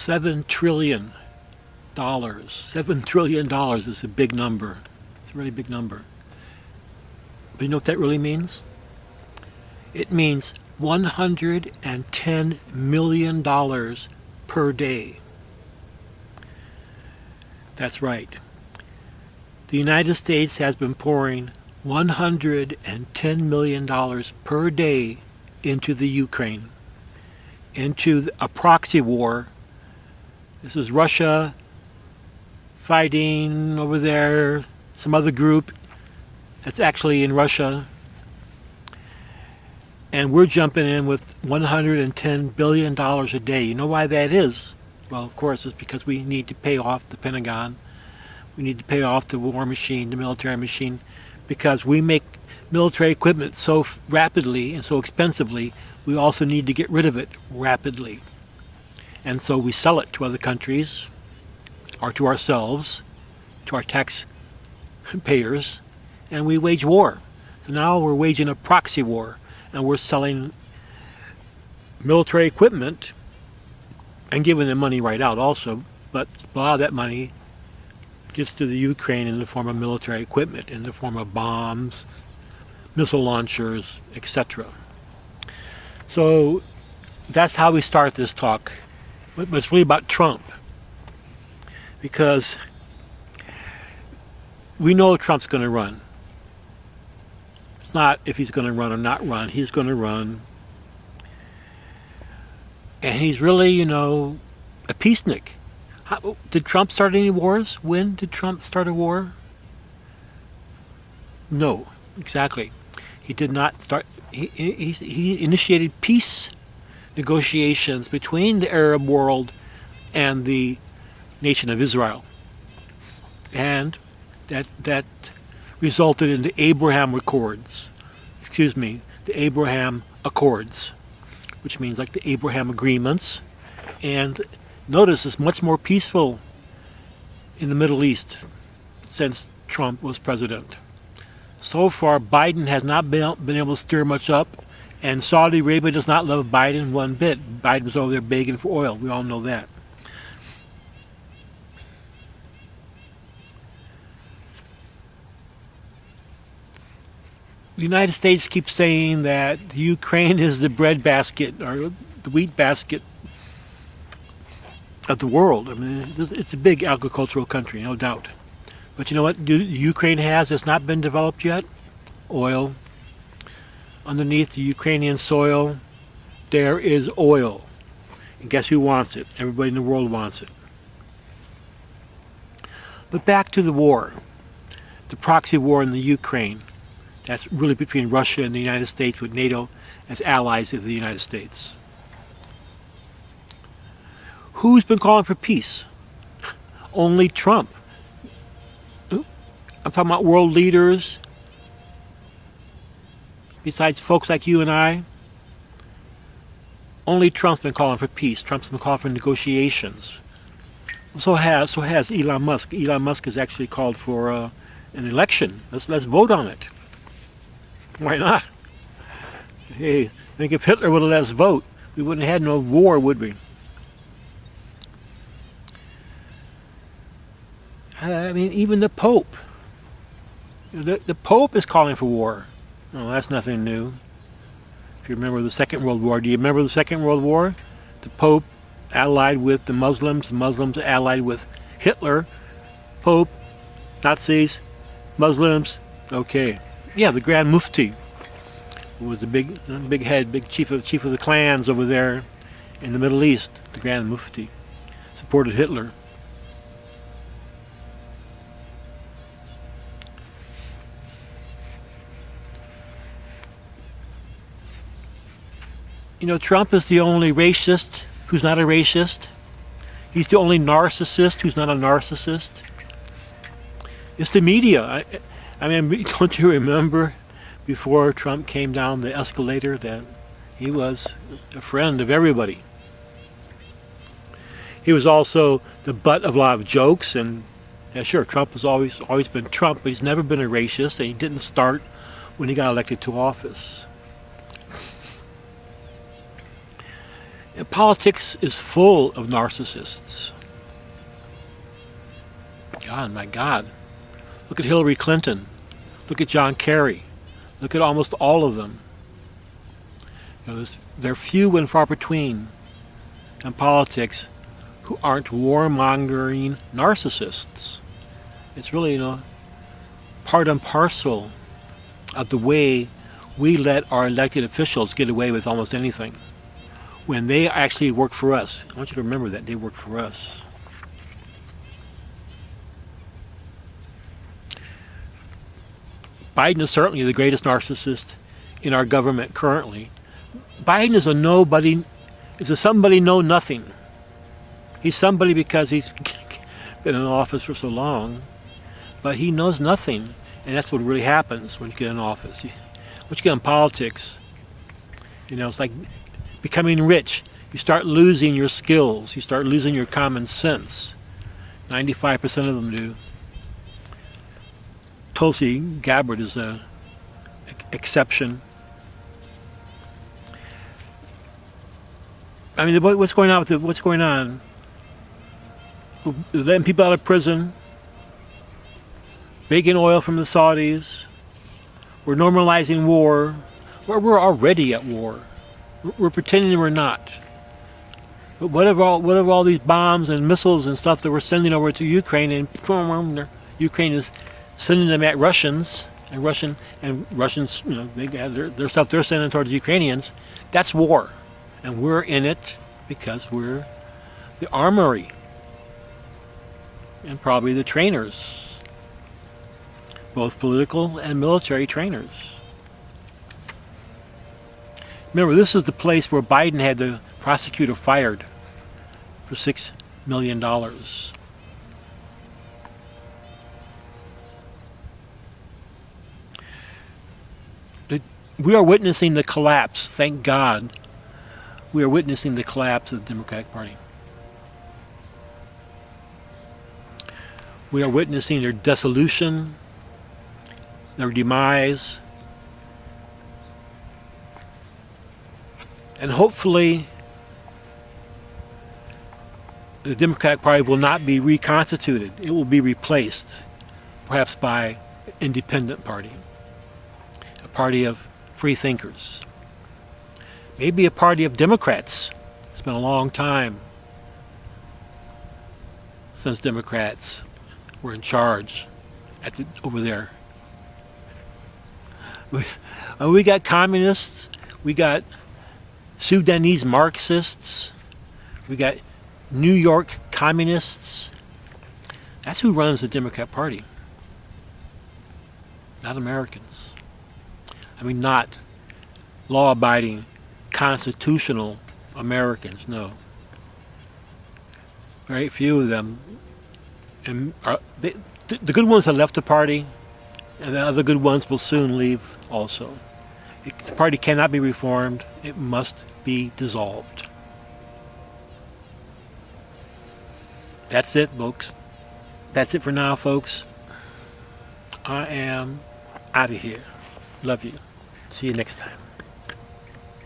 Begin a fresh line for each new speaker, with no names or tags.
$7 trillion. $7 trillion is a big number. It's a really big number. But you know what that really means? It means $110 million per day. That's right. The United States has been pouring $110 million per day into the Ukraine, into a proxy war. This is Russia fighting over there, some other group that's actually in Russia. And we're jumping in with $110 billion a day. You know why that is? Well, of course, it's because we need to pay off the Pentagon. We need to pay off the war machine, the military machine, because we make military equipment so rapidly and so expensively, we also need to get rid of it rapidly. And so we sell it to other countries, or to ourselves, to our taxpayers, and we wage war. So now we're waging a proxy war, and we're selling military equipment and giving them money right out also, but a lot of that money gets to the Ukraine in the form of military equipment, in the form of bombs, missile launchers, etc. So that's how we start this talk. But it's really about Trump, because we know Trump's going to run. It's not if he's going to run or not run. He's going to run. And he's really, a peacenik. Did Trump start any wars? When did Trump start a war? No, exactly. He did not start. He initiated peace negotiations between the Arab world and the nation of Israel. And that resulted in the Abraham Accords. The Abraham Accords, which means like the Abraham Agreements. And notice it's much more peaceful in the Middle East since Trump was president. So far, Biden has not been able to stir much up, and Saudi Arabia does not love Biden one bit. Biden's over there begging for oil. We all know that. The United States keeps saying that Ukraine is the breadbasket or the wheat basket of the world. I mean, it's a big agricultural country, no doubt. But you know what Ukraine has that's not been developed yet? Oil. Underneath the Ukrainian soil, there is oil. And guess who wants it? Everybody in the world wants it. But back to the war. The proxy war in the Ukraine. That's really between Russia and the United States, with NATO as allies of the United States. Who's been calling for peace? Only Trump. I'm talking about world leaders, besides folks like you and I. Only Trump's been calling for peace. Trump's been calling for negotiations. So has Elon Musk. Elon Musk has actually called for an election. Let's vote on it. Why not? Hey, I think if Hitler would have let us vote, we wouldn't have had no war, would we? I mean, even the Pope. The Pope is calling for war. No, that's nothing new. If you remember the Second World War. Do you remember the Second World War? The Pope allied with the Muslims allied with Hitler. Pope, Nazis, Muslims. Okay. Yeah, the Grand Mufti, who was the big head, big chief of the clans over there in the Middle East. The Grand Mufti supported Hitler. Trump is the only racist who's not a racist. He's the only narcissist who's not a narcissist. It's the media. I mean, don't you remember before Trump came down the escalator that he was a friend of everybody? He was also the butt of a lot of jokes, and yeah, sure, Trump has always been Trump, but he's never been a racist, and he didn't start when he got elected to office. And politics is full of narcissists. God, my God. Look at Hillary Clinton. Look at John Kerry. Look at almost all of them. They're few and far between in politics who aren't warmongering narcissists. It's really, part and parcel of the way we let our elected officials get away with almost anything when they actually work for us. I want you to remember that they work for us. Biden is certainly the greatest narcissist in our government currently. Biden is a nobody, is a somebody know nothing. He's somebody because he's been in office for so long, but he knows nothing. And that's what really happens when you get in office. Once you get in politics, it's like becoming rich. You start losing your skills. You start losing your common sense. 95% of them do. Tulsi Gabbard is an exception. I mean, what's going on? What's going on? We're letting people out of prison, making oil from the Saudis. We're normalizing war. We're already at war. We're pretending we're not. But what of all these bombs and missiles and stuff that we're sending over to Ukraine, and Ukraine is sending them at Russians, and Russians, they got their stuff they're sending towards the Ukrainians. That's war, and we're in it because we're the armory and probably the trainers, both political and military trainers. Remember, this is the place where Biden had the prosecutor fired for $6 million. We are witnessing the collapse, thank God, we are witnessing the collapse of the Democratic Party. We are witnessing their dissolution, their demise, and hopefully the Democratic Party will not be reconstituted. It will be replaced, perhaps by an independent party, a party of free thinkers, maybe a party of Democrats. It's been a long time since Democrats were in charge over there. We got communists, we got Sudanese Marxists, we got New York communists. That's who runs the Democrat Party, not Americans. I mean, not law-abiding, constitutional Americans, no. Very few of them. And the good ones have left the party, and the other good ones will soon leave also. The party cannot be reformed. It must be dissolved. That's it, folks. That's it for now, folks. I am out of here. Love you. See you next time.